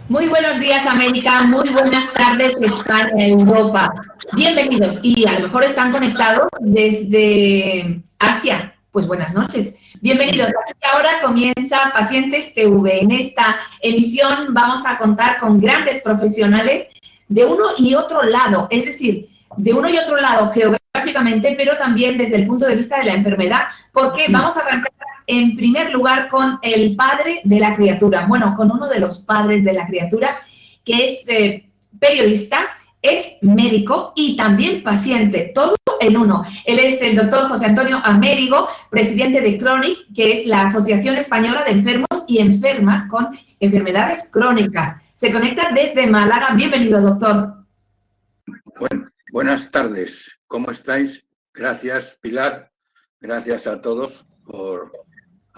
Muy buenos días, América. Muy buenas tardes, España, Europa. Bienvenidos. Y a lo mejor están conectados desde Asia. Pues buenas noches. Bienvenidos. Aquí ahora comienza Pacientes TV. En esta emisión vamos a contar con grandes profesionales de uno y otro lado, es decir, de uno y otro lado geográficamente, pero también desde el punto de vista de la enfermedad, porque vamos a arrancar en primer lugar con el padre de la criatura, bueno, con uno de los padres de la criatura, que es periodista, es médico y también paciente, todo en uno. Él es el doctor José Antonio Amérigo, presidente de Chronic, que es la Asociación Española de Enfermos y Enfermas con Enfermedades Crónicas. Se conecta desde Málaga. Bienvenido, doctor. Bueno, buenas tardes. ¿Cómo estáis? Gracias, Pilar. Gracias a todos por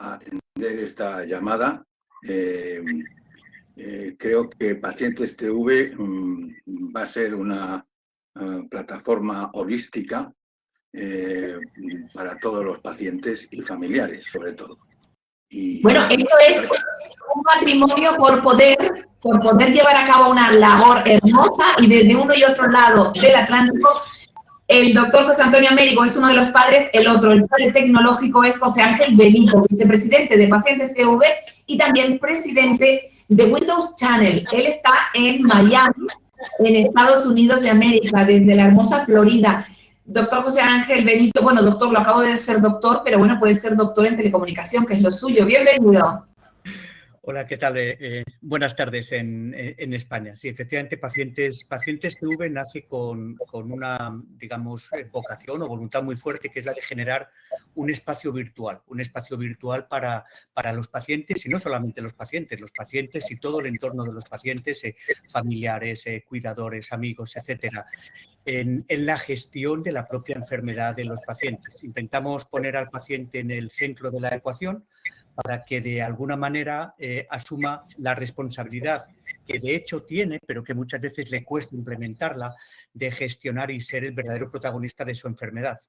atender esta llamada. Creo que Pacientes TV va a ser una plataforma holística para todos los pacientes y familiares, sobre todo. Bueno, esto es un matrimonio por poder llevar a cabo una labor hermosa, y desde uno y otro lado del Atlántico, el doctor José Antonio Amérigo es uno de los padres, el otro, el padre tecnológico, es José Ángel Benito, vicepresidente de Pacientes TV y también presidente de Windows Channel. Él está en Miami, en Estados Unidos de América, desde la hermosa Florida. Doctor José Ángel Benito, bueno, doctor, lo acabo de ser doctor, pero bueno, puede ser doctor en telecomunicación, que es lo suyo. Bienvenido. Hola, ¿qué tal? Buenas tardes en España. Sí, efectivamente, Pacientes TV nace con una, digamos, vocación o voluntad muy fuerte, que es la de generar un espacio virtual para los pacientes, y no solamente los pacientes y todo el entorno de los pacientes, familiares, cuidadores, amigos, etcétera, en la gestión de la propia enfermedad de los pacientes. Intentamos poner al paciente en el centro de la ecuación, para que de alguna manera asuma la responsabilidad que de hecho tiene, pero que muchas veces le cuesta implementarla, de gestionar y ser el verdadero protagonista de su enfermedad.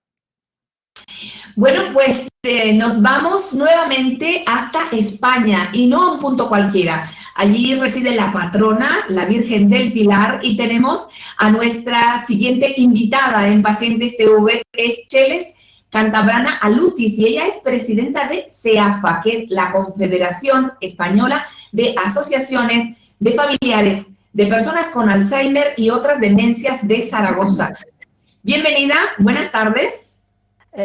Bueno, pues nos vamos nuevamente hasta España, y no a un punto cualquiera. Allí reside la patrona, la Virgen del Pilar, y tenemos a nuestra siguiente invitada en Pacientes TV, es Cheles Cantabrana Alutis, y ella es presidenta de CEAFA, que es la Confederación Española de Asociaciones de Familiares de Personas con Alzheimer y otras demencias de Zaragoza. Bienvenida, buenas tardes.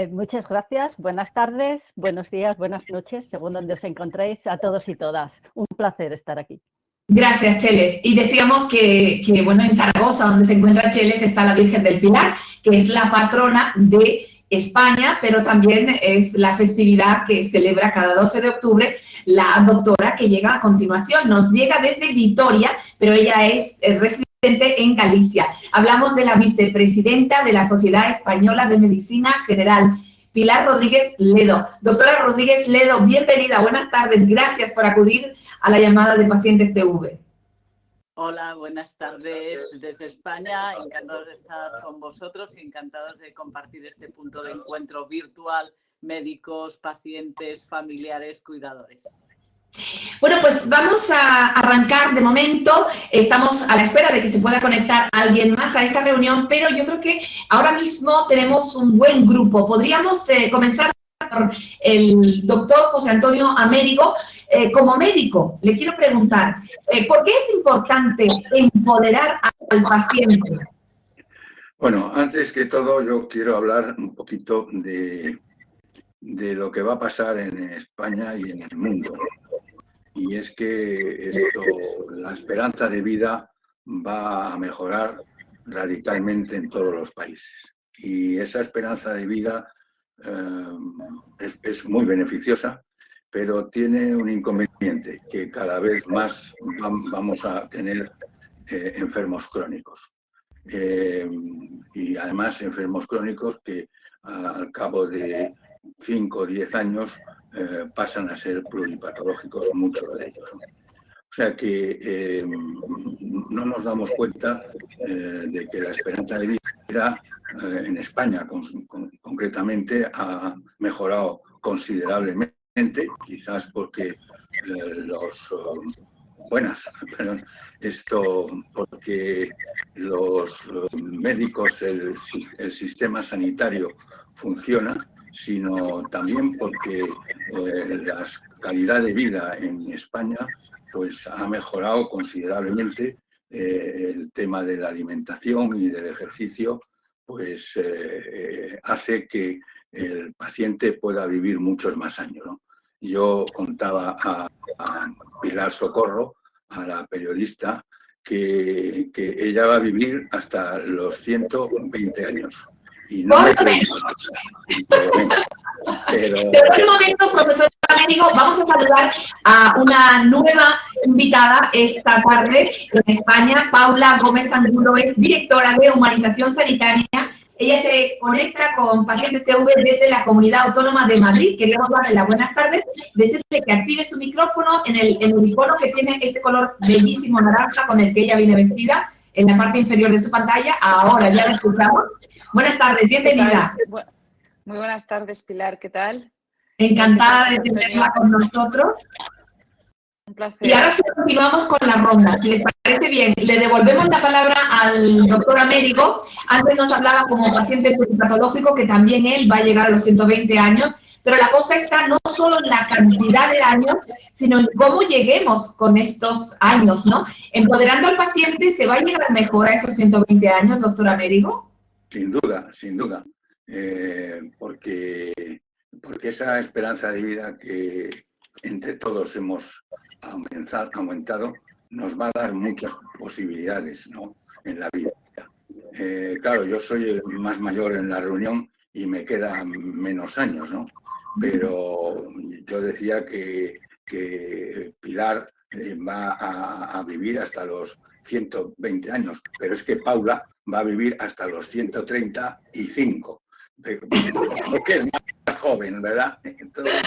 Muchas gracias, buenas tardes, buenos días, buenas noches, según donde os encontréis, a todos y todas. Un placer estar aquí. Gracias, Cheles. Y decíamos que bueno, en Zaragoza, donde se encuentra Cheles, está la Virgen del Pilar, que es la patrona de España, pero también es la festividad que celebra cada 12 de octubre la doctora que llega a continuación. Nos llega desde Vitoria, pero ella es residente en Galicia. Hablamos de la vicepresidenta de la Sociedad Española de Medicina General, Pilar Rodríguez Ledo. Doctora Rodríguez Ledo, bienvenida, buenas tardes. Gracias por acudir a la llamada de Pacientes TV. Hola, buenas tardes desde España. Encantados de estar con vosotros y encantados de compartir este punto de encuentro virtual, médicos, pacientes, familiares, cuidadores. Bueno, pues vamos a arrancar de momento. Estamos a la espera de que se pueda conectar alguien más a esta reunión, pero yo creo que ahora mismo tenemos un buen grupo. Podríamos comenzar por el doctor José Antonio Amérigo. Como médico, le quiero preguntar, ¿por qué es importante empoderar al paciente? Bueno, antes que todo yo quiero hablar un poquito de lo que va a pasar en España y en el mundo. Y es que la esperanza de vida va a mejorar radicalmente en todos los países. Y esa esperanza de vida es muy beneficiosa, pero tiene un inconveniente, que cada vez más vamos a tener enfermos crónicos. Y además enfermos crónicos que al cabo de 5 o 10 años pasan a ser pluripatológicos, muchos de ellos. O sea que no nos damos cuenta de que la esperanza de vida en España concretamente ha mejorado considerablemente, quizás porque los buenas, perdón, esto porque los médicos, el sistema sanitario funciona, sino también porque la calidad de vida en España pues ha mejorado considerablemente. El tema de la alimentación y del ejercicio pues hace que el paciente pueda vivir muchos más años, ¿no? Yo contaba a Pilar Socorro, a la periodista, que ella va a vivir hasta los 120 años. Y no me pregunto, pero en un momento, profesor Américo, vamos a saludar a una nueva invitada esta tarde en España. Paula Gómez Angulo es directora de Humanización Sanitaria. Ella se conecta con pacientes TV desde la Comunidad Autónoma de Madrid. Queríamos darle las buenas tardes, decirle que active su micrófono en el icono que tiene ese color bellísimo naranja con el que ella viene vestida en la parte inferior de su pantalla. Ahora ya la escuchamos. Buenas tardes, bienvenida. Muy buenas tardes, Pilar, ¿qué tal? Encantada de tenerla con nosotros. Un placer. Y ahora sí continuamos con la ronda. Si les parece bien, le devolvemos la palabra al doctor Américo. Antes nos hablaba como paciente pluripatológico que también él va a llegar a los 120 años, pero la cosa está no solo en la cantidad de años, sino en cómo lleguemos con estos años, ¿no? Empoderando al paciente, ¿se va a llegar mejor a esos 120 años, doctor Américo? Sin duda, sin duda. Porque esa esperanza de vida que entre todos hemos aumentado nos va a dar muchas posibilidades, ¿no?, en la vida. Claro, yo soy el más mayor en la reunión y me quedan menos años, ¿no? Pero yo decía que Pilar va a vivir hasta los 120 años, pero es que Paula va a vivir hasta los 135, porque es más joven, ¿verdad? Entonces,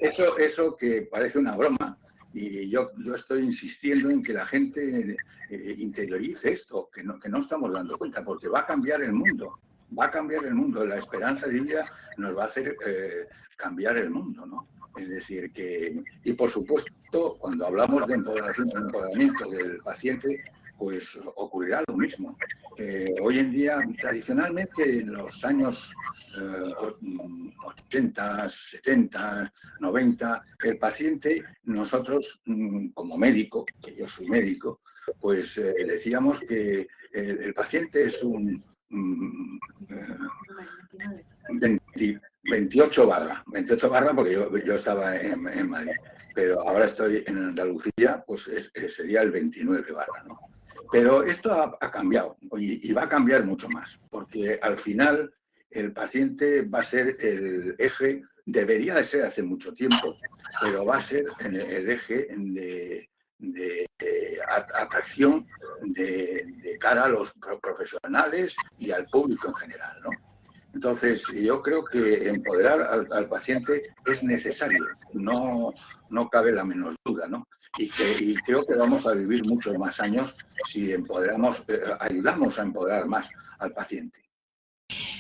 eso que parece una broma, y yo estoy insistiendo en que la gente interiorice esto, que no estamos dando cuenta, porque va a cambiar el mundo, la esperanza de vida nos va a hacer cambiar el mundo, ¿no? Es decir, y por supuesto, cuando hablamos de empoderamiento del paciente, pues ocurrirá lo mismo. Hoy en día, tradicionalmente, en los años 80, 70, 90, el paciente, nosotros como médico, que yo soy médico, pues decíamos que el paciente es un 28 barra porque yo estaba en Madrid, pero ahora estoy en Andalucía, pues sería el 29 barra, ¿no? Pero esto ha cambiado y va a cambiar mucho más, porque al final el paciente va a ser el eje, debería de ser hace mucho tiempo, pero va a ser el eje de atracción de cara a los profesionales y al público en general, ¿no? Entonces, yo creo que empoderar al paciente es necesario, no cabe la menor duda, ¿no? Y creo que vamos a vivir muchos más años si ayudamos a empoderar más al paciente.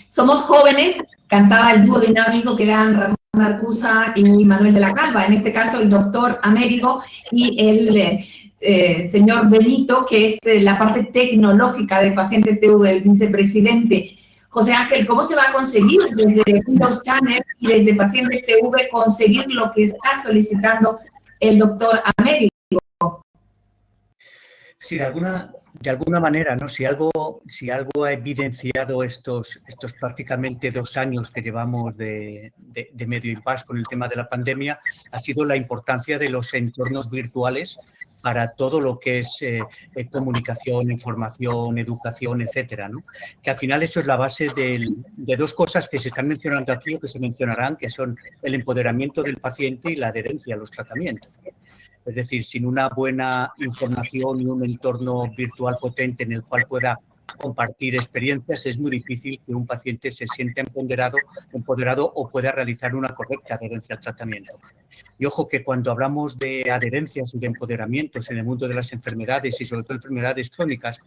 Somos jóvenes, cantaba el dúo dinámico que eran Ramón Arcusa y Manuel de la Calva, en este caso el doctor Américo y el señor Benito, que es la parte tecnológica de Pacientes TV, el vicepresidente. José Ángel, ¿cómo se va a conseguir desde Windows Channel y desde Pacientes TV conseguir lo que está solicitando el doctor Américo? Sí, de alguna manera, ¿no? Si algo ha evidenciado estos prácticamente 2 años que llevamos de medio impasse con el tema de la pandemia, ha sido la importancia de los entornos virtuales para todo lo que es comunicación, información, educación, etcétera, ¿no? Que al final eso es la base de 2 cosas que se están mencionando aquí o que se mencionarán, que son el empoderamiento del paciente y la adherencia a los tratamientos. Es decir, sin una buena información y un entorno virtual potente en el cual pueda compartir experiencias, es muy difícil que un paciente se sienta empoderado o pueda realizar una correcta adherencia al tratamiento. Y ojo que cuando hablamos de adherencias y de empoderamientos en el mundo de las enfermedades y sobre todo enfermedades crónicas,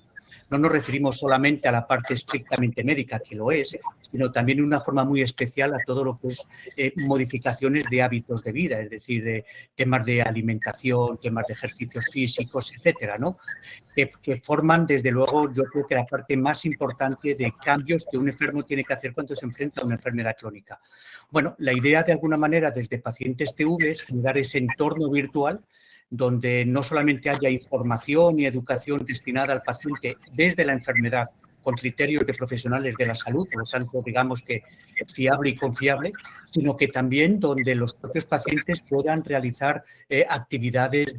no nos referimos solamente a la parte estrictamente médica, que lo es, sino también de una forma muy especial a todo lo que es modificaciones de hábitos de vida, es decir, de temas de alimentación, temas de ejercicios físicos, etcétera, ¿no? Que forman, desde luego, yo creo que la parte más importante de cambios que un enfermo tiene que hacer cuando se enfrenta a una enfermedad crónica. Bueno, la idea, de alguna manera, desde Pacientes TV es generar ese entorno virtual donde no solamente haya información y educación destinada al paciente desde la enfermedad, con criterios de profesionales de la salud, por lo tanto, digamos que fiable y confiable, sino que también donde los propios pacientes puedan realizar actividades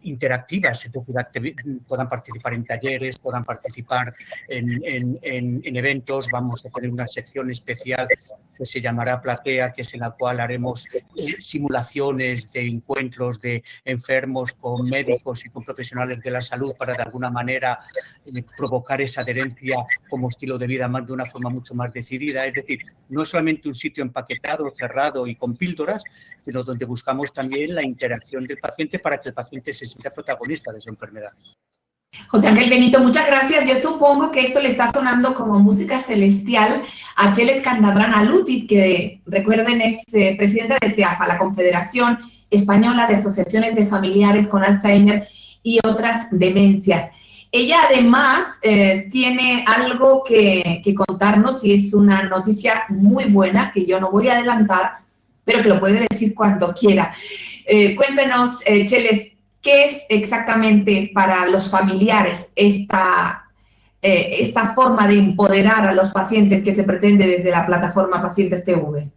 interactivas, es decir, puedan participar en talleres, puedan participar en eventos. Vamos a tener una sección especial que se llamará Platea, que es en la cual haremos simulaciones de encuentros de enfermos con médicos y con profesionales de la salud para, de alguna manera, provocar esa adherencia como estilo de vida de una forma mucho más decidida. Es decir, no es solamente un sitio empaquetado, cerrado y con píldoras, sino donde buscamos también la interacción del paciente para que el paciente se sienta protagonista de su enfermedad. José Ángel Benito, muchas gracias. Yo supongo que esto le está sonando como música celestial a Cheles Candabrana Lutis, que recuerden es presidenta de CEAFA, la Confederación Española de Asociaciones de Familiares con Alzheimer y otras demencias. Ella además tiene algo que contarnos y es una noticia muy buena que yo no voy a adelantar, pero que lo puede decir cuando quiera. Cuéntenos, Cheles, ¿qué es exactamente para los familiares esta forma de empoderar a los pacientes que se pretende desde la plataforma Pacientes TV?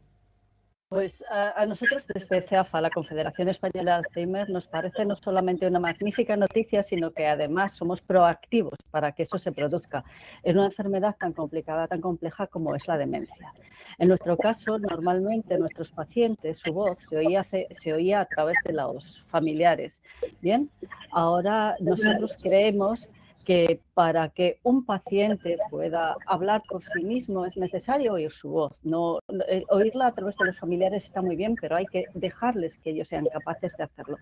Pues a nosotros desde CEAFA, la Confederación Española de Alzheimer, nos parece no solamente una magnífica noticia, sino que además somos proactivos para que eso se produzca en una enfermedad tan complicada, tan compleja como es la demencia. En nuestro caso, normalmente nuestros pacientes, su voz se oía a través de los familiares. Bien, ahora nosotros creemos que para que un paciente pueda hablar por sí mismo es necesario oír su voz. Oírla a través de los familiares está muy bien, pero hay que dejarles que ellos sean capaces de hacerlo.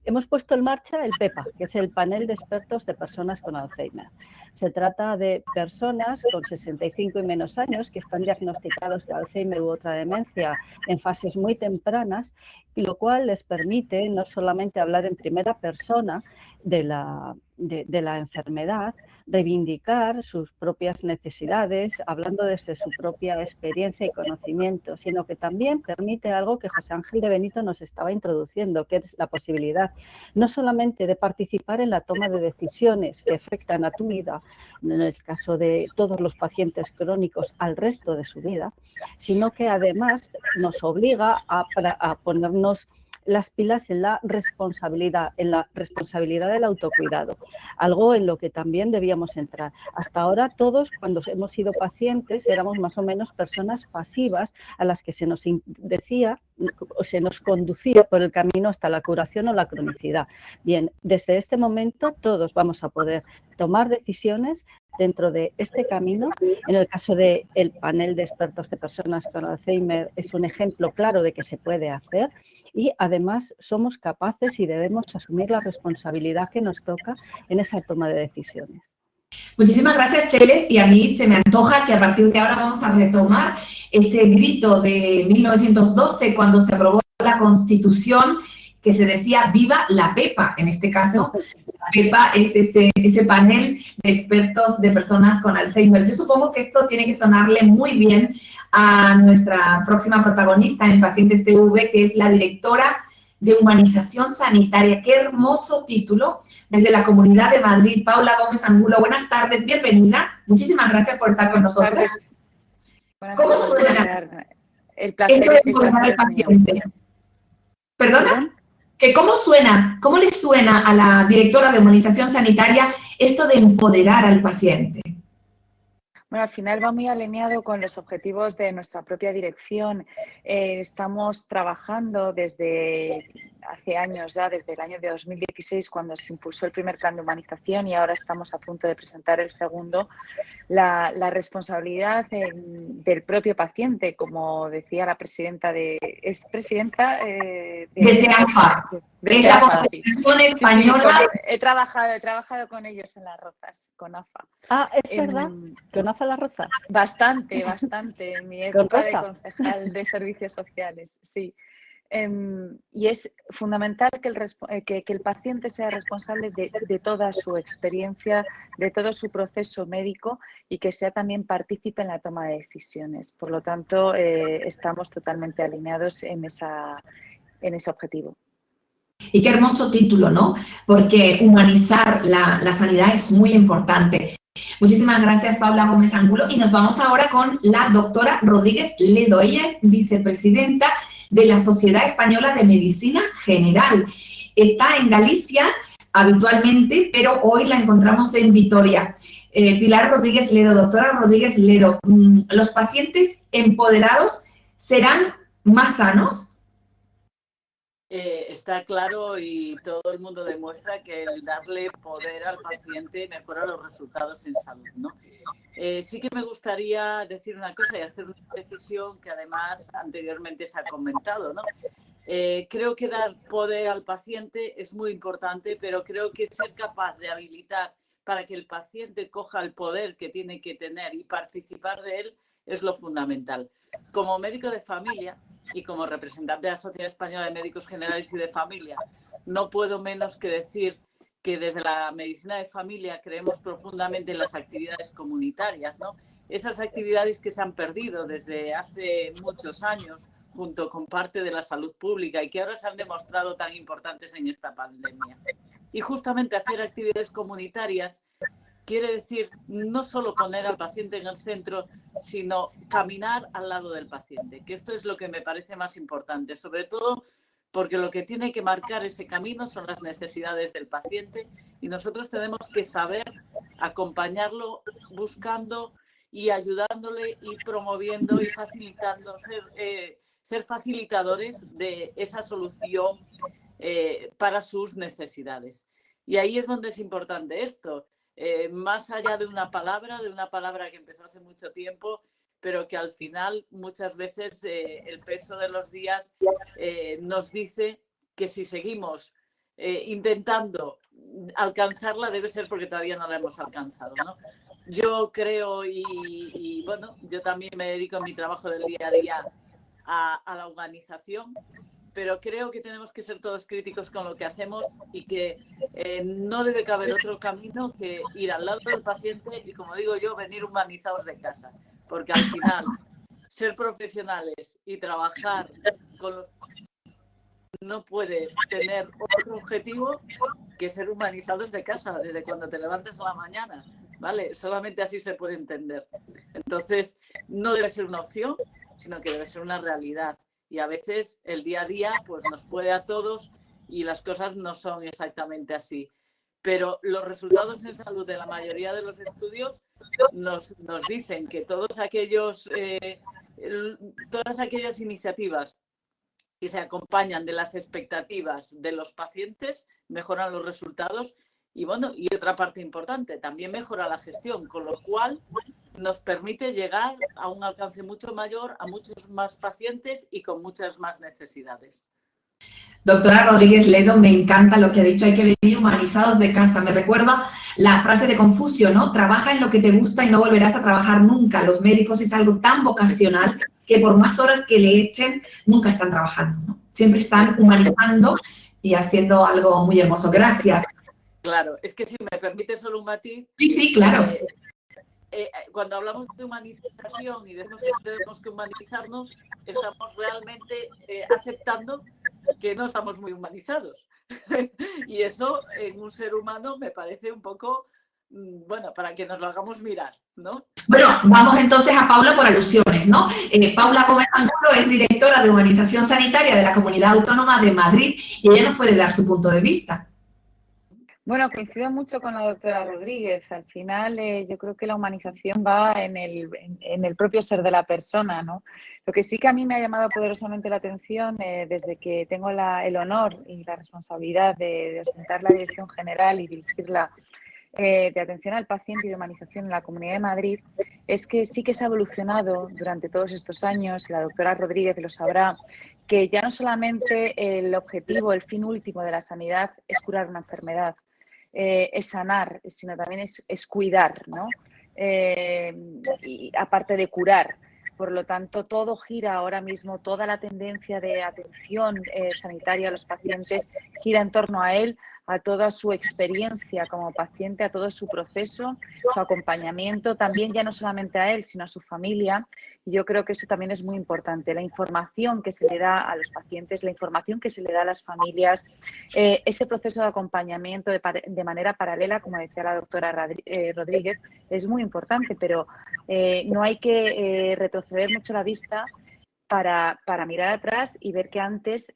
Hemos puesto en marcha el PEPA, que es el panel de expertos de personas con Alzheimer. Se trata de personas con 65 y menos años que están diagnosticados de Alzheimer u otra demencia en fases muy tempranas, y lo cual les permite no solamente hablar en primera persona de la enfermedad, reivindicar sus propias necesidades, hablando desde su propia experiencia y conocimiento, sino que también permite algo que José Ángel de Benito nos estaba introduciendo, que es la posibilidad no solamente de participar en la toma de decisiones que afectan a tu vida, en el caso de todos los pacientes crónicos, al resto de su vida, sino que además nos obliga a ponernos las pilas en la responsabilidad del autocuidado, algo en lo que también debíamos entrar. Hasta ahora todos, cuando hemos sido pacientes, éramos más o menos personas pasivas a las que se nos decía o se nos conducía por el camino hasta la curación o la cronicidad. Bien, desde este momento todos vamos a poder tomar decisiones dentro de este camino. En el caso del panel de expertos de personas con Alzheimer es un ejemplo claro de que se puede hacer, y además somos capaces y debemos asumir la responsabilidad que nos toca en esa toma de decisiones. Muchísimas gracias, Cheles, y a mí se me antoja que a partir de ahora vamos a retomar ese grito de 1912 cuando se aprobó la Constitución, que se decía viva la PEPA. En este caso, la PEPA es ese panel de expertos de personas con Alzheimer. Yo supongo que esto tiene que sonarle muy bien a nuestra próxima protagonista en Pacientes TV, que es la directora de Humanización Sanitaria. ¡Qué hermoso título! Desde la Comunidad de Madrid, Paula Gómez Angulo. Buenas tardes, bienvenida. Muchísimas gracias por estar con nosotros. ¿Cómo suena? El placer, esto de empoderar al paciente? ¿Perdona? ¿Cómo suena? ¿Cómo le suena a la directora de Humanización Sanitaria esto de empoderar al paciente? Bueno, al final va muy alineado con los objetivos de nuestra propia dirección. Estamos trabajando desde hace años ya, desde el año de 2016, cuando se impulsó el primer plan de humanización y ahora estamos a punto de presentar el segundo, la responsabilidad del propio paciente, como decía la presidenta ¿es presidenta? De CEAFA. Es la Confederación Española. Sí, he trabajado con ellos en Las Rozas, con AFA. Ah, es verdad, con AFA Las Rozas. Bastante, en mi época de concejal de servicios sociales, sí. Y es fundamental que el paciente sea responsable de toda su experiencia, de todo su proceso médico y que sea también partícipe en la toma de decisiones. Por lo tanto, estamos totalmente alineados en ese objetivo. Y qué hermoso título, ¿no? Porque humanizar la sanidad es muy importante. Muchísimas gracias, Paula Gómez Angulo. Y nos vamos ahora con la doctora Rodríguez Ledo. Ella es vicepresidenta de la Sociedad Española de Medicina General. Está en Galicia habitualmente, pero hoy la encontramos en Vitoria. Pilar Rodríguez Ledo, doctora Rodríguez Ledo, ¿los pacientes empoderados serán más sanos? Está claro y todo el mundo demuestra que el darle poder al paciente mejora los resultados en salud, ¿no? Sí que me gustaría decir una cosa y hacer una precisión que además anteriormente se ha comentado, ¿no? Creo que dar poder al paciente es muy importante, pero creo que ser capaz de habilitar para que el paciente coja el poder que tiene que tener y participar de él es lo fundamental. Como médico de familia y como representante de la Sociedad Española de Médicos Generales y de Familia, no puedo menos que decir que desde la medicina de familia creemos profundamente en las actividades comunitarias, ¿no? Esas actividades que se han perdido desde hace muchos años junto con parte de la salud pública y que ahora se han demostrado tan importantes en esta pandemia. Y justamente hacer actividades comunitarias quiere decir no solo poner al paciente en el centro, sino caminar al lado del paciente, que esto es lo que me parece más importante, sobre todo porque lo que tiene que marcar ese camino son las necesidades del paciente y nosotros tenemos que saber acompañarlo buscando y ayudándole y promoviendo y facilitando, ser facilitadores de esa solución para sus necesidades. Y ahí es donde es importante esto. Más allá de una palabra que empezó hace mucho tiempo, pero que al final muchas veces el peso de los días nos dice que si seguimos intentando alcanzarla debe ser porque todavía no la hemos alcanzado, ¿no? Yo creo y bueno, yo también me dedico en mi trabajo del día a día a la humanización, pero creo que tenemos que ser todos críticos con lo que hacemos y que no debe caber otro camino que ir al lado del paciente y, como digo yo, venir humanizados de casa. Porque al final, ser profesionales y trabajar con los... no puede tener otro objetivo que ser humanizados de casa, desde cuando te levantes a la mañana, ¿vale? Solamente así se puede entender. Entonces, no debe ser una opción, sino que debe ser una realidad. Y a veces el día a día pues, nos puede a todos y las cosas no son exactamente así. Pero los resultados en salud de la mayoría de los estudios nos dicen que todas aquellas iniciativas que se acompañan de las expectativas de los pacientes mejoran los resultados y, bueno, y otra parte importante, también mejora la gestión, con lo cual nos permite llegar a un alcance mucho mayor a muchos más pacientes y con muchas más necesidades. Doctora Rodríguez Ledo, me encanta lo que ha dicho, hay que venir humanizados de casa. Me recuerda la frase de Confucio, ¿no? Trabaja en lo que te gusta y no volverás a trabajar nunca. Los médicos es algo tan vocacional que por más horas que le echen, nunca están trabajando, ¿no? Siempre están humanizando y haciendo algo muy hermoso. Gracias. Claro, es que si me permite solo un matiz. Sí, sí, claro. Cuando hablamos de humanización y decimos que tenemos que humanizarnos, estamos realmente aceptando que no estamos muy humanizados. Y eso en un ser humano me parece un poco, bueno, para que nos lo hagamos mirar, ¿no? Bueno, vamos entonces a Paula por alusiones, ¿no? Paula Gómez Angulo es directora de Humanización Sanitaria de la Comunidad Autónoma de Madrid y ella nos puede dar su punto de vista. Bueno, coincido mucho con la doctora Rodríguez. Al final, yo creo que la humanización va en el propio ser de la persona, ¿no? Lo que sí que a mí me ha llamado poderosamente la atención desde que tengo el honor y la responsabilidad de ostentar la dirección general y dirigirla de atención al paciente y de humanización en la Comunidad de Madrid, es que sí que se ha evolucionado durante todos estos años, y la doctora Rodríguez lo sabrá, que ya no solamente el objetivo, el fin último de la sanidad es curar una enfermedad, es sanar, sino también es cuidar, ¿no? Y aparte de curar. Por lo tanto, todo gira ahora mismo, toda la tendencia de atención sanitaria a los pacientes gira en torno a él, a toda su experiencia como paciente, a todo su proceso, su acompañamiento, también ya no solamente a él, sino a su familia. Y yo creo que eso también es muy importante, la información que se le da a los pacientes, la información que se le da a las familias, ese proceso de acompañamiento de manera paralela, como decía la doctora Rodríguez, es muy importante, pero no hay que retroceder mucho la vista para mirar atrás y ver que antes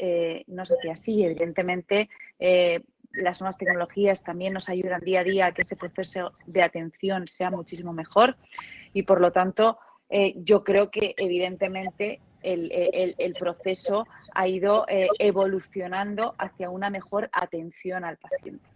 no se hacía así. Evidentemente, las nuevas tecnologías también nos ayudan día a día a que ese proceso de atención sea muchísimo mejor y, por lo tanto, yo creo que evidentemente el proceso ha ido evolucionando hacia una mejor atención al paciente.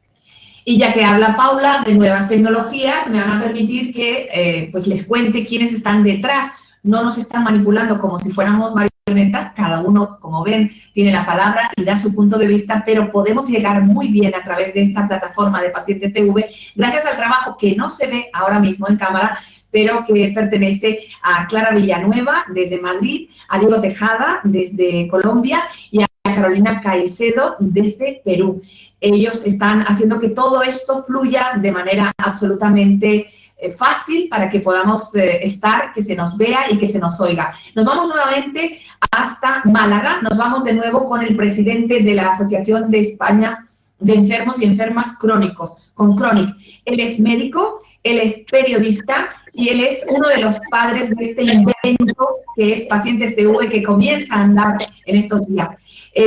Y ya que habla Paula de nuevas tecnologías, me van a permitir que pues les cuente quiénes están detrás. No nos están manipulando como si fuéramos marionetas, cada uno, como ven, tiene la palabra y da su punto de vista, pero podemos llegar muy bien a través de esta plataforma de Pacientes TV, gracias al trabajo que no se ve ahora mismo en cámara, pero que pertenece a Clara Villanueva desde Madrid, a Diego Tejada desde Colombia y a Carolina Caicedo desde Perú. Ellos están haciendo que todo esto fluya de manera absolutamente fácil para que podamos estar, que se nos vea y que se nos oiga. Nos vamos nuevamente hasta Málaga, nos vamos de nuevo con el presidente de la Asociación de España de Enfermos y Enfermas Crónicos, con Chronic. Él es médico, él es periodista y él es uno de los padres de este invento que es Pacientes TV, que comienza a andar en estos días.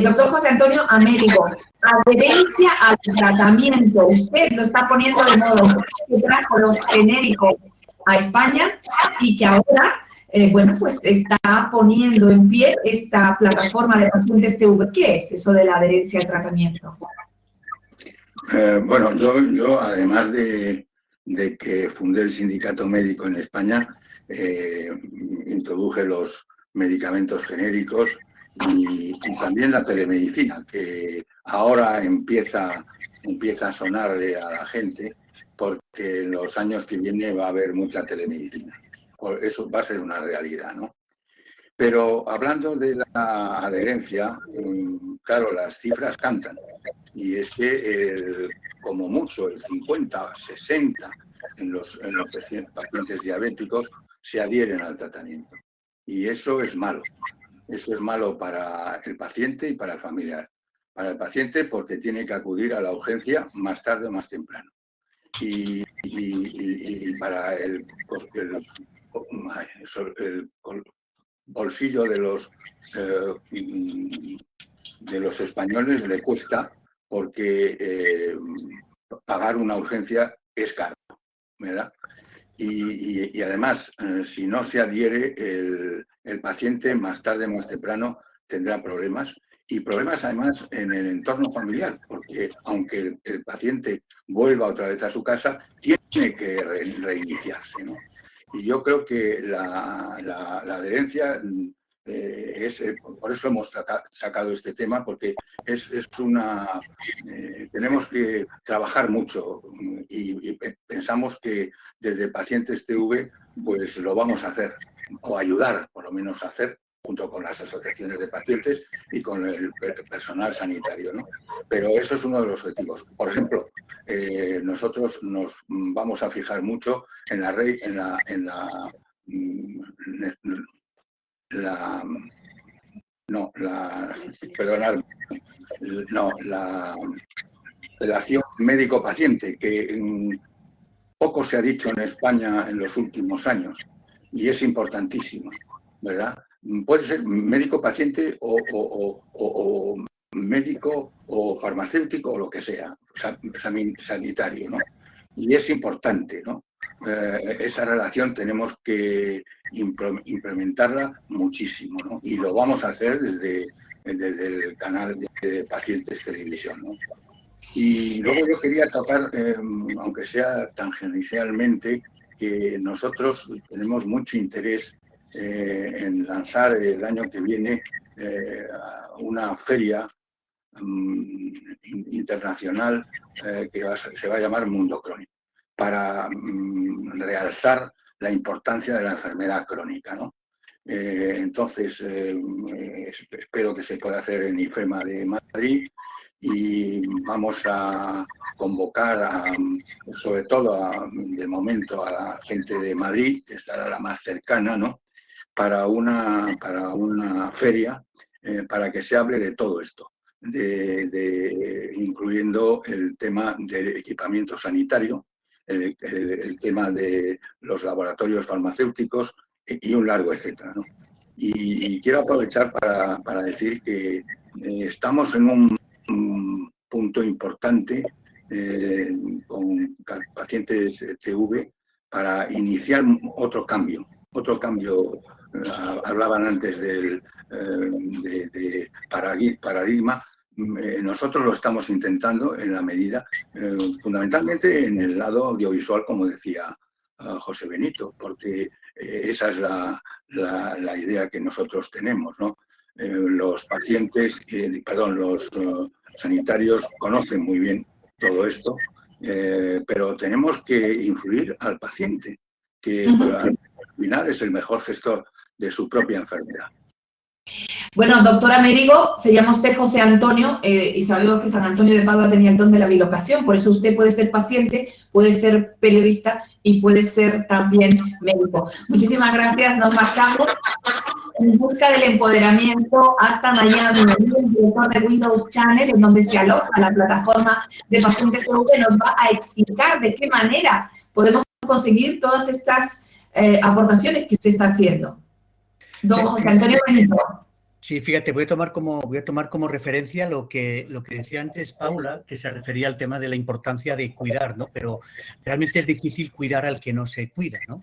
Doctor José Antonio Américo, adherencia al tratamiento, usted lo está poniendo de modo, que trajo los genéricos a España y que ahora, bueno, pues está poniendo en pie esta plataforma de Pacientes TV. ¿Qué es eso de la adherencia al tratamiento? Bueno, yo además de que fundé el sindicato médico en España, introduje los medicamentos genéricos y también la telemedicina, que ahora empieza a sonarle a la gente, porque en los años que vienen va a haber mucha telemedicina. Eso va a ser una realidad, ¿no? Pero hablando de la adherencia, claro, las cifras cantan. Y es que como mucho el 50, 60 en los pacientes diabéticos se adhieren al tratamiento. Y eso es malo. Eso es malo para el paciente y para el familiar. Para el paciente porque tiene que acudir a la urgencia más tarde o más temprano. Y para el bolsillo de los españoles le cuesta, porque pagar una urgencia es caro, ¿verdad? Y además, si no se adhiere, el paciente más tarde, más temprano, tendrá problemas. Y problemas además en el entorno familiar, porque aunque el paciente vuelva otra vez a su casa, tiene que reiniciarse, ¿no? Y yo creo que la adherencia por eso hemos sacado este tema, porque tenemos que trabajar mucho y pensamos que desde Pacientes TV pues lo vamos a hacer, o ayudar por lo menos a hacer, junto con las asociaciones de pacientes y con el personal sanitario, ¿no? Pero eso es uno de los objetivos. Por ejemplo, nosotros nos vamos a fijar mucho en la relación médico-paciente, que poco se ha dicho en España en los últimos años y es importantísima, ¿verdad? Puede ser médico-paciente o médico o farmacéutico o lo que sea, sanitario, ¿no? Y es importante, ¿no? Esa relación tenemos que implementarla muchísimo, ¿no? Y lo vamos a hacer desde el canal de Pacientes Televisión, ¿no? Y luego yo quería tocar, aunque sea tangencialmente, que nosotros tenemos mucho interés en lanzar el año que viene una feria internacional que se va a llamar Mundo Crónico, para realzar la importancia de la enfermedad crónica, ¿no? Entonces, espero que se pueda hacer en IFEMA de Madrid y vamos a convocar, sobre todo de momento, a la gente de Madrid, que estará la más cercana, ¿no? Para una feria, para que se hable de todo esto, incluyendo el tema del equipamiento sanitario, el tema de los laboratorios farmacéuticos y un largo etcétera, ¿no? Y quiero aprovechar para decir que estamos en un punto importante con pacientes TV para iniciar otro cambio. Hablaban antes de paradigma. Nosotros lo estamos intentando en la medida, fundamentalmente en el lado audiovisual, como decía José Benito, porque esa es la idea que nosotros tenemos, ¿no? Los pacientes, los sanitarios conocen muy bien todo esto, pero tenemos que influir al paciente, que al final es el mejor gestor de su propia enfermedad. Bueno, doctora Merigo, se llama usted José Antonio y sabemos que San Antonio de Padua tenía el don de la bilocación, por eso usted puede ser paciente, puede ser periodista y puede ser también médico. Muchísimas gracias, nos marchamos en busca del empoderamiento hasta Miami. El director de Windows Channel, en donde se aloja la plataforma de Pacientes TV, nos va a explicar de qué manera podemos conseguir todas estas aportaciones que usted está haciendo. Don José Antonio Benito. Sí, fíjate, voy a tomar como referencia lo que decía antes Paula, que se refería al tema de la importancia de cuidar, ¿no? Pero realmente es difícil cuidar al que no se cuida, ¿no?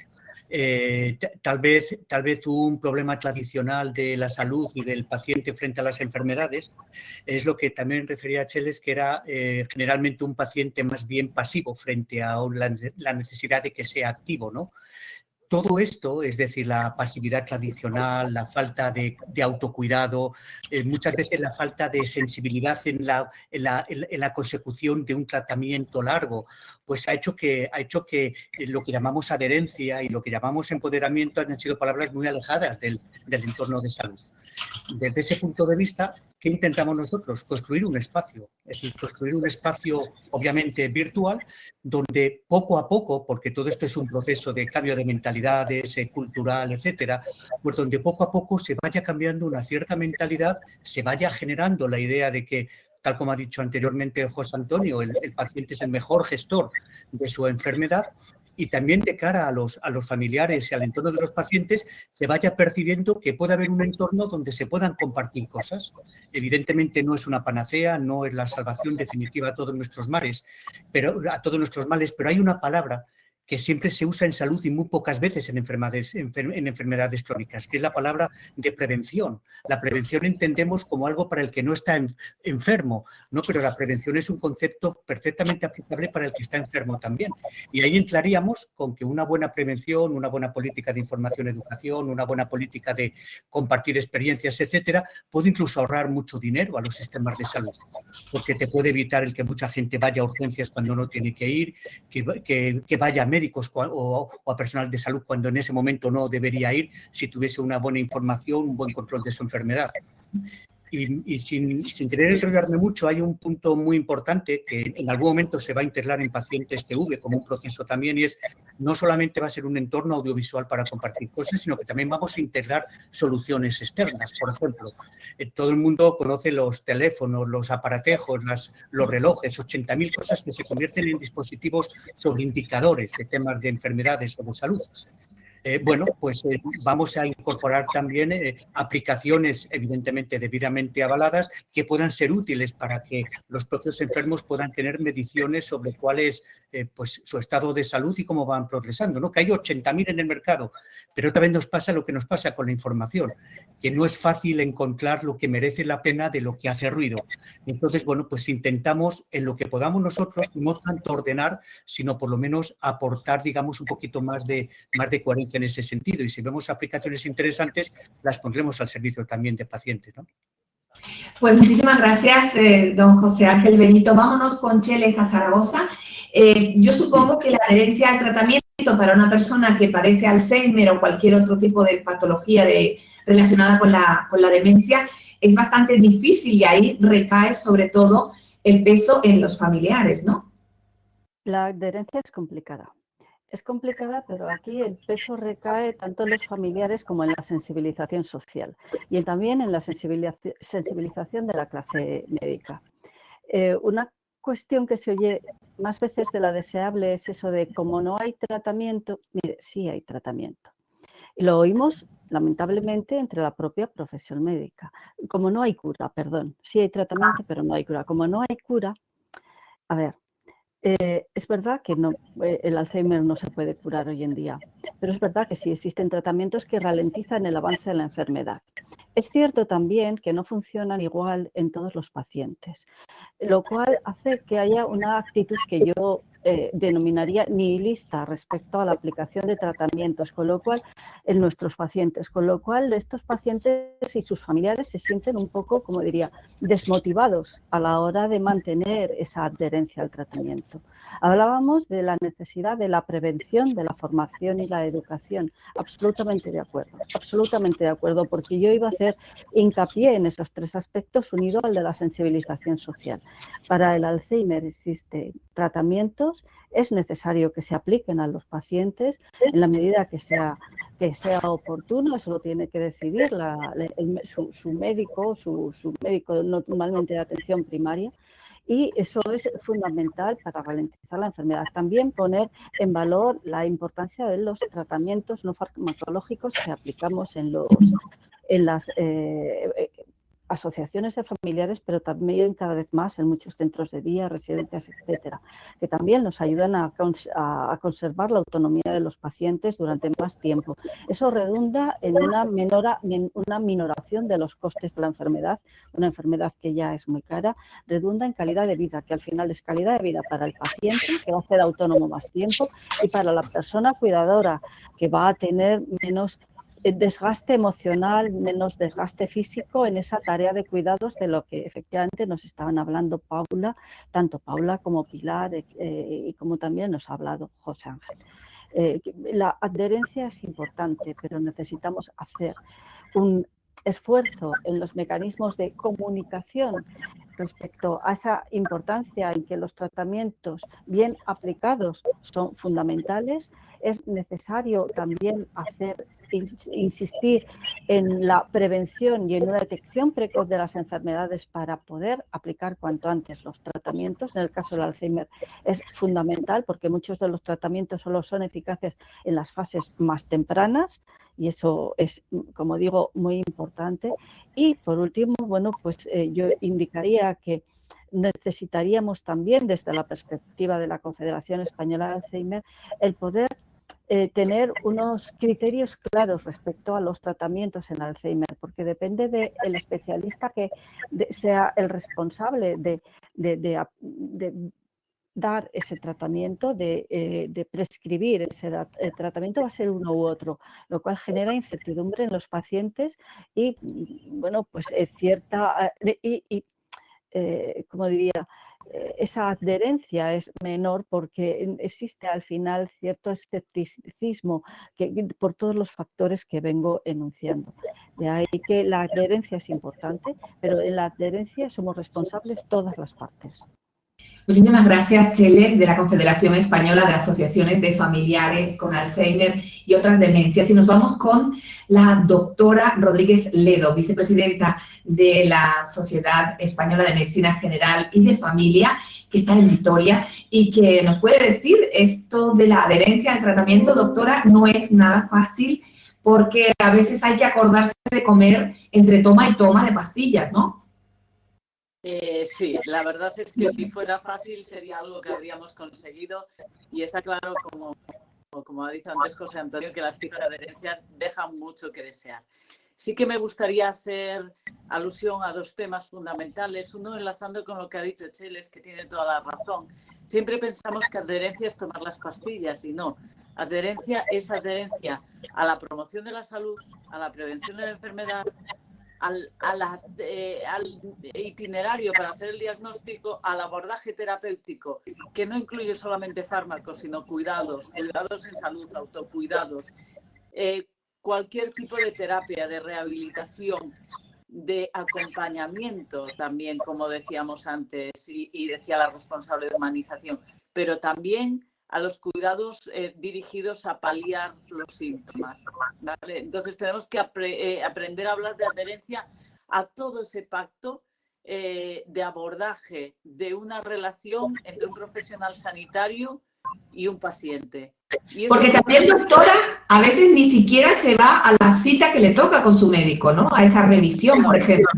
Tal vez un problema tradicional de la salud y del paciente frente a las enfermedades es lo que también refería a Cheles, que era generalmente un paciente más bien pasivo frente a la necesidad de que sea activo, ¿no? Todo esto, es decir, la pasividad tradicional, la falta de autocuidado, muchas veces la falta de sensibilidad en la consecución de un tratamiento largo, pues ha hecho que lo que llamamos adherencia y lo que llamamos empoderamiento han sido palabras muy alejadas del entorno de salud. Desde ese punto de vista, ¿qué intentamos nosotros? Construir un espacio, es decir, construir un espacio obviamente virtual, donde poco a poco, porque todo esto es un proceso de cambio de mentalidades, cultural, etcétera, pues donde poco a poco se vaya cambiando una cierta mentalidad, se vaya generando la idea de que, tal como ha dicho anteriormente José Antonio, el paciente es el mejor gestor de su enfermedad, y también de cara a los familiares y al entorno de los pacientes se vaya percibiendo que puede haber un entorno donde se puedan compartir cosas. Evidentemente no es una panacea, no es la salvación definitiva a todos nuestros males, pero hay una palabra que siempre se usa en salud y muy pocas veces en enfermedades crónicas, que es la palabra de prevención. La prevención entendemos como algo para el que no está enfermo, ¿no? Pero la prevención es un concepto perfectamente aplicable para el que está enfermo también. Y ahí entraríamos con que una buena prevención, una buena política de información, educación, una buena política de compartir experiencias, etcétera, puede incluso ahorrar mucho dinero a los sistemas de salud, porque te puede evitar el que mucha gente vaya a urgencias cuando no tiene que ir, que vaya a médicos o a personal de salud cuando en ese momento no debería ir, si tuviese una buena información, un buen control de su enfermedad. Y sin querer enrollarme mucho, hay un punto muy importante que en algún momento se va a integrar en Pacientes TV como un proceso también, y es no solamente va a ser un entorno audiovisual para compartir cosas, sino que también vamos a integrar soluciones externas. Por ejemplo, todo el mundo conoce los teléfonos, los aparatejos, los relojes, 80.000 cosas que se convierten en dispositivos sobre indicadores de temas de enfermedades o de salud. bueno, pues vamos a incorporar también aplicaciones evidentemente debidamente avaladas que puedan ser útiles para que los propios enfermos puedan tener mediciones sobre cuál es pues, su estado de salud y cómo van progresando, ¿no? Que hay 80.000 en el mercado, pero también nos pasa lo que nos pasa con la información, que no es fácil encontrar lo que merece la pena de lo que hace ruido. Entonces, bueno, pues intentamos en lo que podamos nosotros no tanto ordenar, sino por lo menos aportar, digamos, un poquito más de coherencia en ese sentido. Y si vemos aplicaciones interesantes, las pondremos al servicio también de pacientes, ¿no? Pues muchísimas gracias, don José Ángel Benito. Vámonos con Cheles a Zaragoza. Yo supongo que la adherencia al tratamiento para una persona que padece Alzheimer o cualquier otro tipo de patología relacionada con la demencia es bastante difícil y ahí recae sobre todo el peso en los familiares, ¿no? La adherencia es complicada. Es complicada, pero aquí el peso recae tanto en los familiares como en la sensibilización social y también en la sensibilización de la clase médica. Una cuestión que se oye más veces de la deseable es eso de como no hay tratamiento. Mire, sí hay tratamiento. Y lo oímos lamentablemente entre la propia profesión médica. Como no hay cura, perdón, sí hay tratamiento, pero no hay cura. Como no hay cura, a ver, es verdad que el Alzheimer no se puede curar hoy en día, pero es verdad que sí existen tratamientos que ralentizan el avance de la enfermedad. Es cierto también que no funcionan igual en todos los pacientes, lo cual hace que haya una actitud que yo denominaría nihilista respecto a la aplicación de tratamientos, con lo cual en nuestros pacientes, con lo cual estos pacientes y sus familiares se sienten un poco, como diría, desmotivados a la hora de mantener esa adherencia al tratamiento. Hablábamos de la necesidad de la prevención, de la formación y la educación. Absolutamente de acuerdo, porque yo iba a hacer hincapié en esos tres aspectos unido al de la sensibilización social. Para el Alzheimer existen tratamientos, es necesario que se apliquen a los pacientes en la medida que sea oportuno, eso lo tiene que decidir su médico, su médico normalmente de atención primaria. Y eso es fundamental para ralentizar la enfermedad. También poner en valor la importancia de los tratamientos no farmacológicos que aplicamos en las asociaciones de familiares, pero también cada vez más en muchos centros de día, residencias, etcétera, que también nos ayudan a conservar la autonomía de los pacientes durante más tiempo. Eso redunda en una minoración de los costes de la enfermedad, una enfermedad que ya es muy cara, redunda en calidad de vida, que al final es calidad de vida para el paciente, que va a ser autónomo más tiempo, y para la persona cuidadora, que va a tener menos desgaste emocional, menos desgaste físico en esa tarea de cuidados de lo que efectivamente nos estaban hablando tanto Paula como Pilar y como también nos ha hablado José Ángel. La adherencia es importante, pero necesitamos hacer un esfuerzo en los mecanismos de comunicación respecto a esa importancia en que los tratamientos bien aplicados son fundamentales. Es necesario también insistir en la prevención y en una detección precoz de las enfermedades para poder aplicar cuanto antes los tratamientos. En el caso del Alzheimer es fundamental porque muchos de los tratamientos solo son eficaces en las fases más tempranas y eso es, como digo, muy importante. Y por último, bueno, pues yo indicaría que necesitaríamos también desde la perspectiva de la Confederación Española de Alzheimer el poder tener unos criterios claros respecto a los tratamientos en Alzheimer, porque depende del especialista que sea el responsable de dar ese tratamiento, de prescribir ese tratamiento, va a ser uno u otro, lo cual genera incertidumbre en los pacientes y, bueno, pues como diría, esa adherencia es menor porque existe al final cierto escepticismo por todos los factores que vengo enunciando. De ahí que la adherencia es importante, pero en la adherencia somos responsables todas las partes. Muchísimas gracias, Cheles, de la Confederación Española de Asociaciones de Familiares con Alzheimer y otras demencias. Y nos vamos con la doctora Rodríguez Ledo, vicepresidenta de la Sociedad Española de Medicina General y de Familia, que está en Vitoria, y que nos puede decir esto de la adherencia al tratamiento. Doctora, no es nada fácil, porque a veces hay que acordarse de comer entre toma y toma de pastillas, ¿no? Sí, la verdad es que si fuera fácil sería algo que habríamos conseguido, y está claro, como ha dicho antes José Antonio, que las cifras de adherencia dejan mucho que desear. Sí que me gustaría hacer alusión a dos temas fundamentales. Uno, enlazando con lo que ha dicho Cheles, que tiene toda la razón. Siempre pensamos que adherencia es tomar las pastillas, y no. Adherencia es adherencia a la promoción de la salud, a la prevención de la enfermedad, al itinerario para hacer el diagnóstico, al abordaje terapéutico, que no incluye solamente fármacos, sino cuidados en salud, autocuidados, cualquier tipo de terapia, de rehabilitación, de acompañamiento también, como decíamos antes, y decía la responsable de humanización, pero también a los cuidados dirigidos a paliar los síntomas, ¿vale? Entonces tenemos que aprender a hablar de adherencia a todo ese pacto de abordaje de una relación entre un profesional sanitario y un paciente. Porque también, doctora, a veces ni siquiera se va a la cita que le toca con su médico, ¿no? A esa revisión, por ejemplo.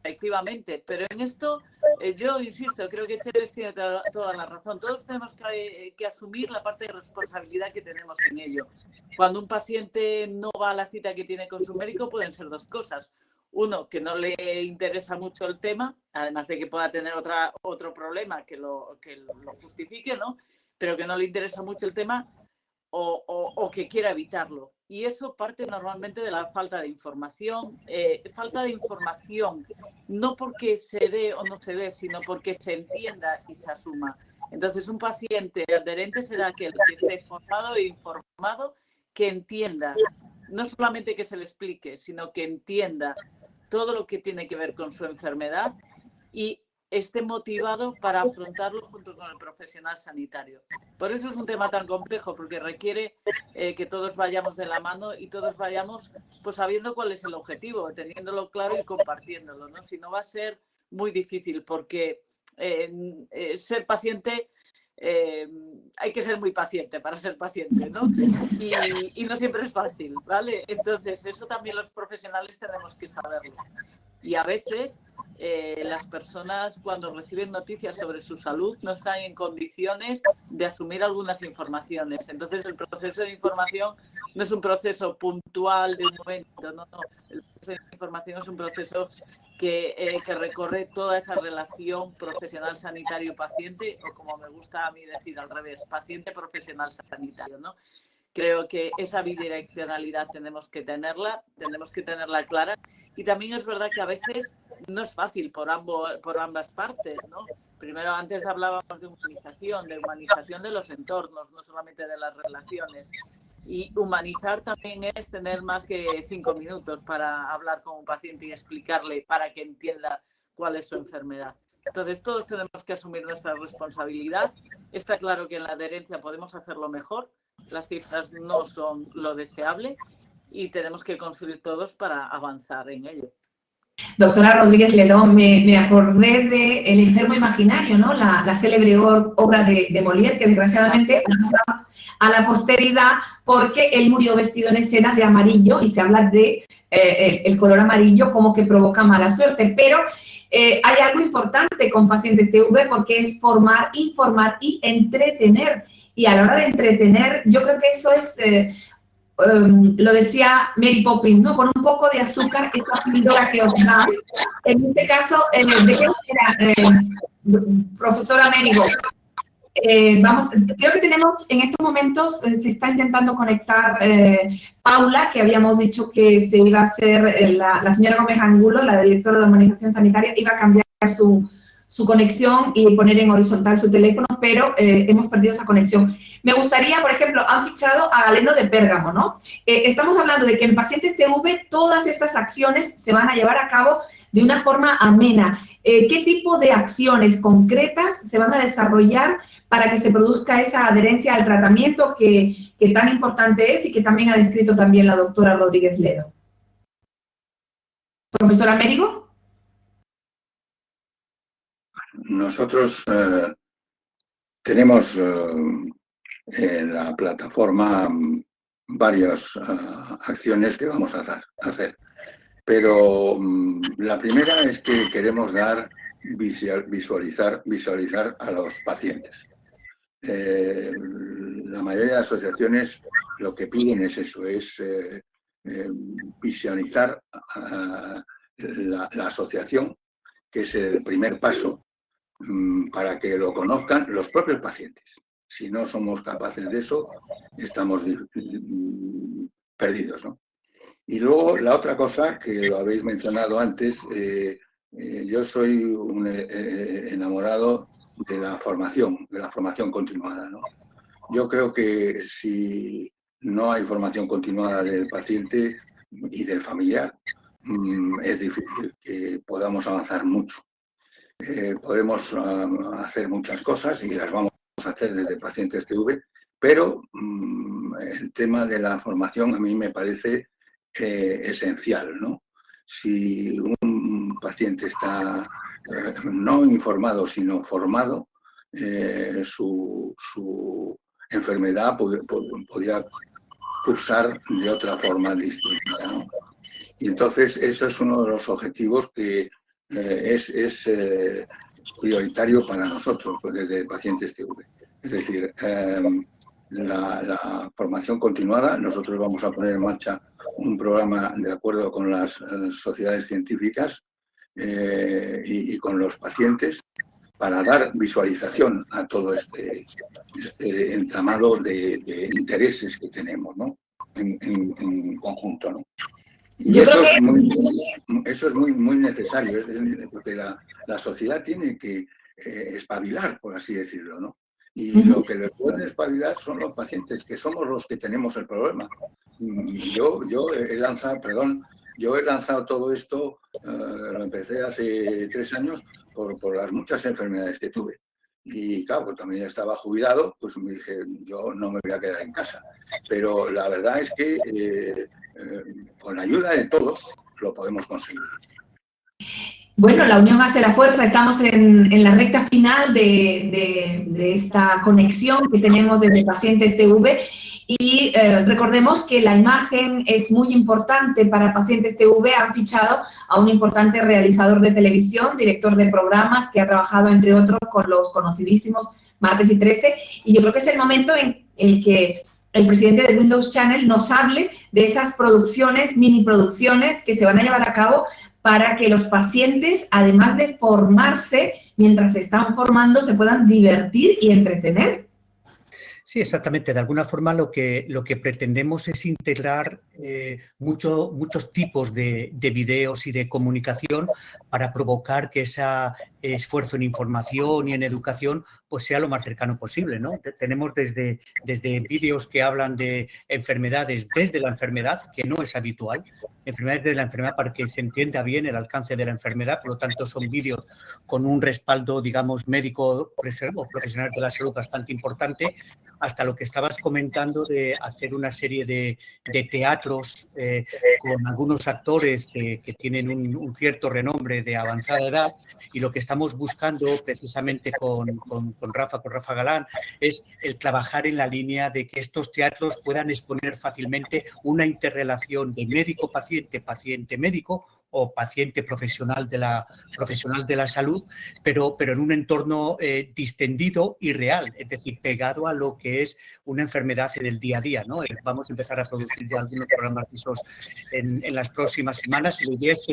Efectivamente, pero en esto yo insisto, creo que Cheles tiene toda la razón. Todos tenemos que asumir la parte de responsabilidad que tenemos en ello. Cuando un paciente no va a la cita que tiene con su médico, pueden ser dos cosas. Uno, que no le interesa mucho el tema, además de que pueda tener otro problema que lo justifique, ¿no? Pero que no le interesa mucho el tema, o que quiera evitarlo. Y eso parte normalmente de la falta de información. Falta de información, no porque se dé o no se dé, sino porque se entienda y se asuma. Entonces, un paciente adherente será aquel que esté formado e informado, que entienda, no solamente que se le explique, sino que entienda todo lo que tiene que ver con su enfermedad y esté motivado para afrontarlo junto con el profesional sanitario. Por eso es un tema tan complejo, porque requiere que todos vayamos de la mano y todos vayamos pues sabiendo cuál es el objetivo, teniéndolo claro y compartiéndolo, ¿no? Si no, va a ser muy difícil, porque ser paciente, hay que ser muy paciente para ser paciente, ¿no? Y no siempre es fácil, ¿vale? Entonces, eso también los profesionales tenemos que saberlo. Y a veces las personas, cuando reciben noticias sobre su salud, no están en condiciones de asumir algunas informaciones. Entonces, el proceso de información no es un proceso puntual de un momento, no. El proceso de información es un proceso que recorre toda esa relación profesional sanitario-paciente, o como me gusta a mí decir al revés, paciente-profesional sanitario, ¿no? Creo que esa bidireccionalidad tenemos que tenerla clara. Y también es verdad que a veces no es fácil por ambas partes, ¿no? Primero, antes hablábamos de humanización de los entornos, no solamente de las relaciones. Y humanizar también es tener más que 5 minutos para hablar con un paciente y explicarle para que entienda cuál es su enfermedad. Entonces, todos tenemos que asumir nuestra responsabilidad. Está claro que en la adherencia podemos hacerlo mejor. Las cifras no son lo deseable y tenemos que construir todos para avanzar en ello. Doctora Rodríguez Ledo, me acordé de El enfermo imaginario, ¿no? La célebre obra de Molière, que desgraciadamente ha pasado a la posteridad porque él murió vestido en escena de amarillo, y se habla de el color amarillo como que provoca mala suerte. Pero hay algo importante con pacientes TB, porque es formar, informar y entretener. Y a la hora de entretener, yo creo que eso es... lo decía Mary Poppins, ¿no? Con un poco de azúcar, esa píldora que os da. En este caso, ¿de qué manera, profesora Merigo? Creo que tenemos, en estos momentos, se está intentando conectar Paula, que habíamos dicho que se iba a hacer, la señora Gómez Angulo, la directora de Humanización Sanitaria, iba a cambiar su conexión y poner en horizontal su teléfono, pero hemos perdido esa conexión. Me gustaría, por ejemplo, han fichado a Galeno de Pérgamo, ¿no? Estamos hablando de que en pacientes TB todas estas acciones se van a llevar a cabo de una forma amena. ¿Qué tipo de acciones concretas se van a desarrollar para que se produzca esa adherencia al tratamiento que tan importante es y que también ha descrito también la doctora Rodríguez Ledo? Profesor Américo. Nosotros tenemos en la plataforma varias acciones que vamos a hacer. Pero la primera es que queremos visualizar a los pacientes. La mayoría de asociaciones lo que piden es eso, es visualizar la asociación, que es el primer paso para que lo conozcan los propios pacientes. Si no somos capaces de eso, estamos perdidos, ¿no? Y luego la otra cosa, que lo habéis mencionado antes, yo soy un enamorado de la formación continuada, ¿no? Yo creo que si no hay formación continuada del paciente y del familiar, es difícil que podamos avanzar mucho. Podemos hacer muchas cosas y las vamos a hacer desde Pacientes TV, pero el tema de la formación a mí me parece esencial, ¿no? Si un paciente está no informado, sino formado, su enfermedad podría cursar de otra forma distinta, ¿no? Y entonces eso es uno de los objetivos que es prioritario para nosotros desde Pacientes TV. Es decir, la formación continuada. Nosotros vamos a poner en marcha un programa de acuerdo con las sociedades científicas y con los pacientes para dar visualización a todo este entramado de intereses que tenemos, ¿no? en conjunto, ¿no? Y eso es muy necesario, porque la sociedad tiene que espabilar, por así decirlo, ¿no? Y lo que les pueden espabilar son los pacientes, que somos los que tenemos el problema. Yo he lanzado todo esto, lo empecé hace 3 años por las muchas enfermedades que tuve. Y claro, pues también estaba jubilado, pues me dije, yo no me voy a quedar en casa. Pero la verdad es que con la ayuda de todos lo podemos conseguir. Bueno, la unión hace la fuerza. Estamos en la recta final de esta conexión que tenemos desde Pacientes TV. Y recordemos que la imagen es muy importante para Pacientes TV. Han fichado a un importante realizador de televisión, director de programas, que ha trabajado, entre otros, con los conocidísimos Martes y 13. Y yo creo que es el momento en el que el presidente de Windows Channel nos hable de esas producciones, mini producciones que se van a llevar a cabo para que los pacientes, además de formarse, mientras se están formando, se puedan divertir y entretener. Sí, exactamente. De alguna forma lo que pretendemos es integrar muchos tipos de videos y de comunicación para provocar que ese esfuerzo en información y en educación pues sea lo más cercano posible, ¿no? Tenemos desde vídeos que hablan de enfermedades desde la enfermedad, que no es habitual, enfermedades desde la enfermedad para que se entienda bien el alcance de la enfermedad, por lo tanto son vídeos con un respaldo, digamos, médico o profesional de la salud bastante importante, hasta lo que estabas comentando de hacer una serie de teatros con algunos actores que tienen un cierto renombre de avanzada edad, y lo que estamos buscando precisamente con Rafa Galán es el trabajar en la línea de que estos teatros puedan exponer fácilmente una interrelación de médico-paciente, paciente-médico o paciente profesional de la salud, pero en un entorno distendido y real, es decir, pegado a lo que es una enfermedad en el día a día, ¿no? Vamos a empezar a producir ya algunos programas en las próximas semanas, y la idea es que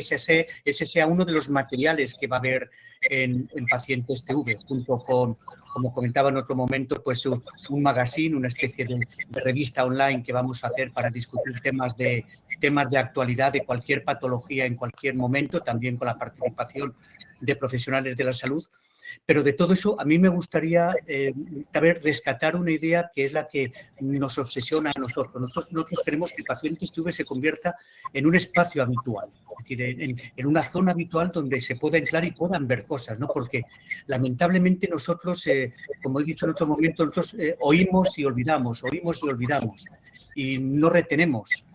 ese sea uno de los materiales que va a haber en Pacientes TV, junto con, como comentaba en otro momento, pues un magazine, una especie de revista online que vamos a hacer para discutir temas de actualidad de cualquier patología en cualquier momento, también con la participación de profesionales de la salud. Pero de todo eso, a mí me gustaría rescatar una idea que es la que nos obsesiona a nosotros. Nosotros queremos que el paciente TUV se convierta en un espacio habitual, es decir, en una zona habitual donde se pueda entrar y puedan ver cosas, ¿no? Porque lamentablemente nosotros, como he dicho en otro momento, nosotros oímos y olvidamos y no retenemos.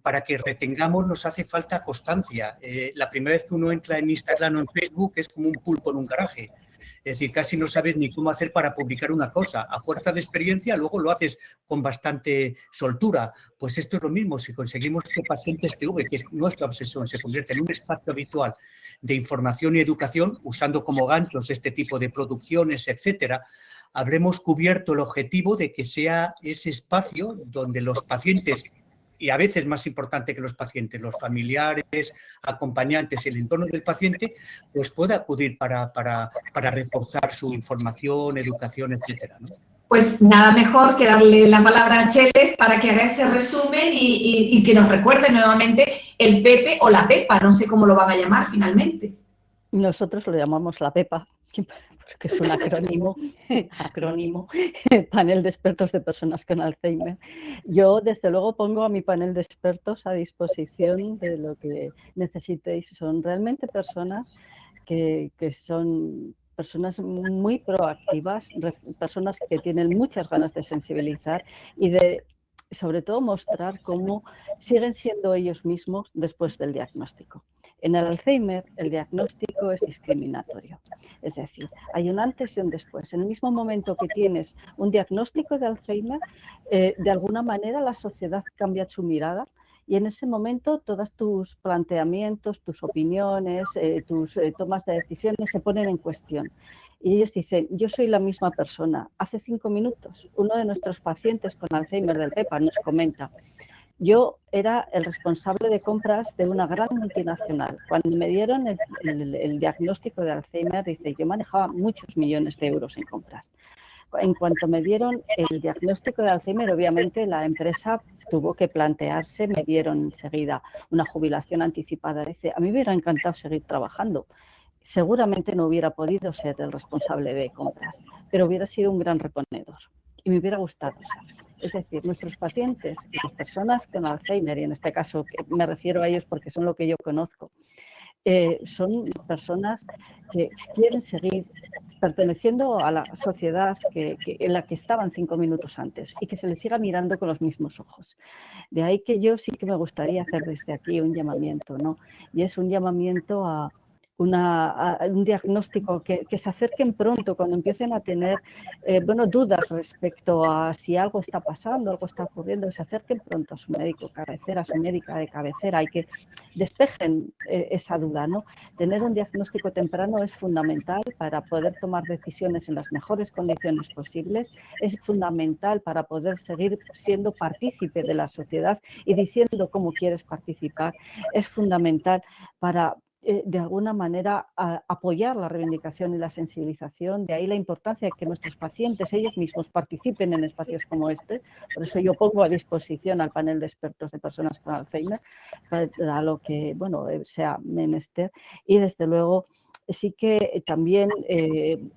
Para que retengamos nos hace falta constancia. La primera vez que uno entra en Instagram o en Facebook es como un pulpo en un garaje. Es decir, casi no sabes ni cómo hacer para publicar una cosa. A fuerza de experiencia, luego lo haces con bastante soltura. Pues esto es lo mismo. Si conseguimos que Pacientes TV, que es nuestra obsesión, se convierta en un espacio habitual de información y educación, usando como ganchos este tipo de producciones, etcétera, habremos cubierto el objetivo de que sea ese espacio donde los pacientes, y a veces más importante que los pacientes, los familiares, acompañantes, el entorno del paciente, pues pueda acudir para reforzar su información, educación, etcétera, ¿no? Pues nada mejor que darle la palabra a Cheles para que haga ese resumen y que nos recuerde nuevamente el Pepe o la Pepa, no sé cómo lo van a llamar finalmente. Nosotros lo llamamos la PEPA, porque es un acrónimo, panel de expertos de personas con Alzheimer. Yo, desde luego, pongo a mi panel de expertos a disposición de lo que necesitéis. Son realmente personas que son personas muy proactivas, personas que tienen muchas ganas de sensibilizar y de, sobre todo, mostrar cómo siguen siendo ellos mismos después del diagnóstico. En el Alzheimer, el diagnóstico es discriminatorio. Es decir, hay un antes y un después. En el mismo momento que tienes un diagnóstico de Alzheimer, de alguna manera la sociedad cambia su mirada y en ese momento todos tus planteamientos, tus opiniones, tus tomas de decisiones se ponen en cuestión. Y ellos dicen, yo soy la misma persona. Hace 5 minutos, uno de nuestros pacientes con Alzheimer del PEPA nos comenta, yo era el responsable de compras de una gran multinacional. Cuando me dieron el diagnóstico de Alzheimer, dice, yo manejaba muchos millones de euros en compras. En cuanto me dieron el diagnóstico de Alzheimer, obviamente la empresa tuvo que plantearse, me dieron enseguida una jubilación anticipada. Dice, a mí me hubiera encantado seguir trabajando. Seguramente no hubiera podido ser el responsable de compras, pero hubiera sido un gran reponedor y me hubiera gustado ser. Es decir, nuestros pacientes, las personas con Alzheimer, y en este caso me refiero a ellos porque son lo que yo conozco, son personas que quieren seguir perteneciendo a la sociedad en la que estaban 5 minutos antes y que se les siga mirando con los mismos ojos. De ahí que yo sí que me gustaría hacer desde aquí un llamamiento, ¿no? Y es un llamamiento a un diagnóstico, que se acerquen pronto cuando empiecen a tener dudas respecto a si algo está pasando, algo está ocurriendo, se acerquen pronto a su médico cabecera, a su médica de cabecera y que despejen esa duda, ¿no? Tener un diagnóstico temprano es fundamental para poder tomar decisiones en las mejores condiciones posibles, es fundamental para poder seguir siendo partícipe de la sociedad y diciendo cómo quieres participar, es fundamental para de alguna manera apoyar la reivindicación y la sensibilización. De ahí la importancia de que nuestros pacientes, ellos mismos, participen en espacios como este. Por eso yo pongo a disposición al panel de expertos de personas con Alzheimer para lo que sea menester. Y desde luego sí que también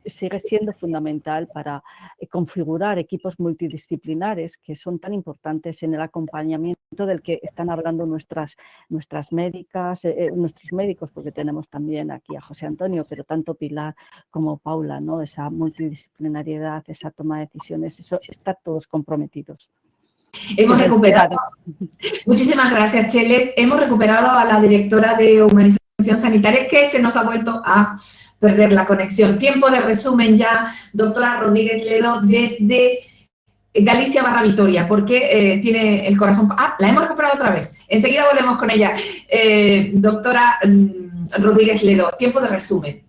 sigue siendo fundamental para configurar equipos multidisciplinares que son tan importantes en el acompañamiento del que están hablando nuestras médicas, nuestros médicos, porque tenemos también aquí a José Antonio, pero tanto Pilar como Paula, ¿no? Esa multidisciplinariedad, esa toma de decisiones, eso está todos comprometidos. Hemos recuperado, muchísimas gracias, Cheles, hemos recuperado a la directora de Humanización Sanitaria, que se nos ha vuelto a perder la conexión. Tiempo de resumen ya, doctora Rodríguez Ledo, desde Galicia / Vitoria, porque tiene el corazón... la hemos recuperado otra vez. Enseguida volvemos con ella. Doctora Rodríguez Ledo, tiempo de resumen.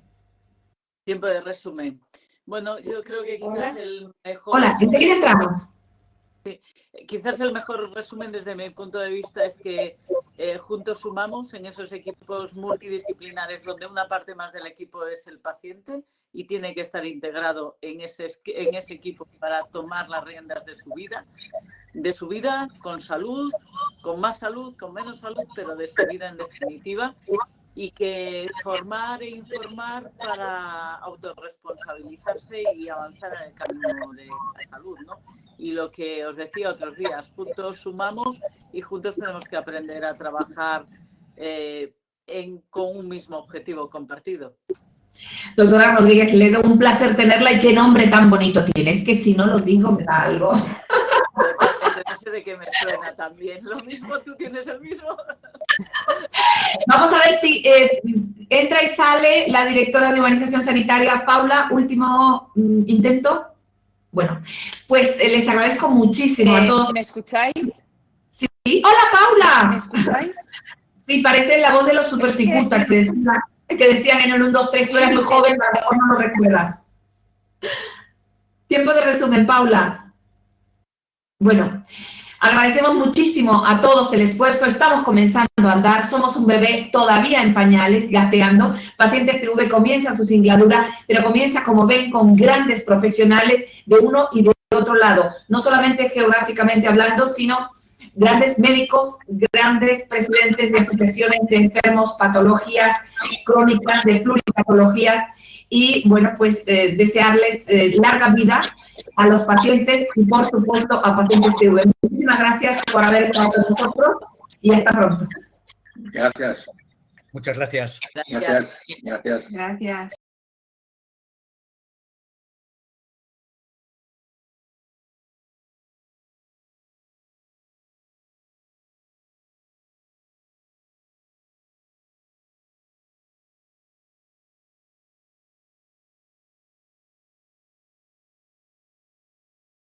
Tiempo de resumen. Bueno, yo creo que quizás el mejor... Hola, enseguida entramos. Sí, quizás el mejor resumen desde mi punto de vista es que juntos sumamos en esos equipos multidisciplinares donde una parte más del equipo es el paciente y tiene que estar integrado en ese equipo para tomar las riendas de su vida con salud, con más salud, con menos salud, pero de su vida en definitiva. y que formar e informar para autorresponsabilizarse y avanzar en el camino de la salud, ¿no? Y lo que os decía otros días, juntos sumamos y juntos tenemos que aprender a trabajar con un mismo objetivo compartido. Doctora Rodríguez Ledo, un placer tenerla y qué nombre tan bonito tiene. Es que si no lo digo me da algo. Totalmente, no sé de qué me suena también. Lo mismo, ¿tú tienes el mismo? Vamos a ver si entra y sale la directora de Humanización Sanitaria, Paula. Último intento. Bueno, pues les agradezco muchísimo a todos. ¿Me escucháis? Sí. ¡Hola, Paula! ¿Me escucháis? Sí, parece la voz de los super cicutas que decían en el 1, 2, 3, tú eras muy joven, a lo mejor no lo recuerdas. Tiempo de resumen, Paula. Bueno, agradecemos muchísimo a todos el esfuerzo, estamos comenzando a andar, somos un bebé todavía en pañales, gateando. Pacientes TV comienza su singladura, pero comienza, como ven, con grandes profesionales de uno y de otro lado, no solamente geográficamente hablando, sino grandes médicos, grandes presidentes de asociaciones de enfermos, patologías crónicas, de pluripatologías, y bueno, pues desearles larga vida a los pacientes y por supuesto a pacientes TV. Muchísimas gracias por haber estado con nosotros y hasta pronto. Gracias. Muchas gracias. Gracias. Gracias. Gracias.